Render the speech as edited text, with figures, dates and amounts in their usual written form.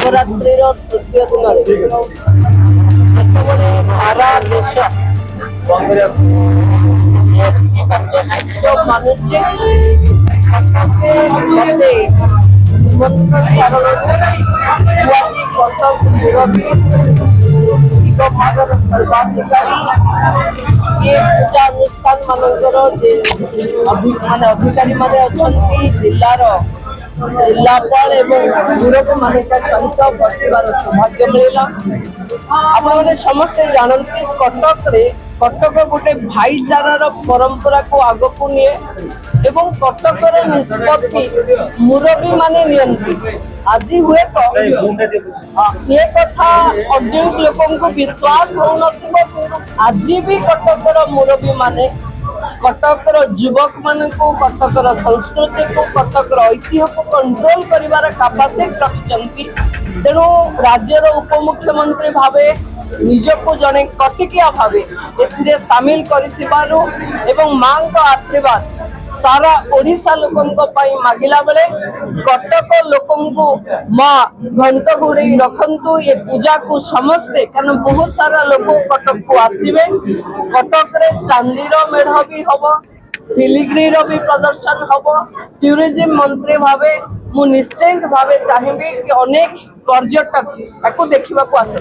नवरात्रि तृतीय दिन जितेबाला सारा देश मानुचे कटक मुरबी भागर सर्वाधिकारी ये पूजा अनुष्ठान मानकर मान अधिकारी माने अच्छा जिलार जिलापाल एवं मुरबी मान सहित बसबार सौभाग्य मिलला। आपने समस्ते जानते कटक गोटे भाईचारार परंपरा को आग को निए एवं कटकर निष्पत्ति मुरबी माने नियंती। आज हुए तो ये कथा अधिक लोक विश्वास हो आज भी कटकर मुरबी माने कटकर युवक मान को कटकर संस्कृति को कटकर ऐतिह्य को कंट्रोल करिवार कैपेसिटी रखिछंती। तेणु राज्यर उपमुख्यमंत्री भावे निजको जड़े कटिकिया भावे एथिरे सामिल करिथिबारु एवं मां को आशीर्वाद सारा ओडिशा लोकंको पई मागिला बेले कटक लोकंको मां घंट घोड़े रखंतु ये पूजा को समस्ते कारण बहुत सारा लोक कटक को आसीबे। कटक रे चांदीर मेढ़ भी हबो, फिलिग्री रो भी प्रदर्शन हबो। टूरिज्म मंत्री भावे मु निश्चित भावे चाहिबी कि अनेक पर्यटक ताको देखिबा को आसे।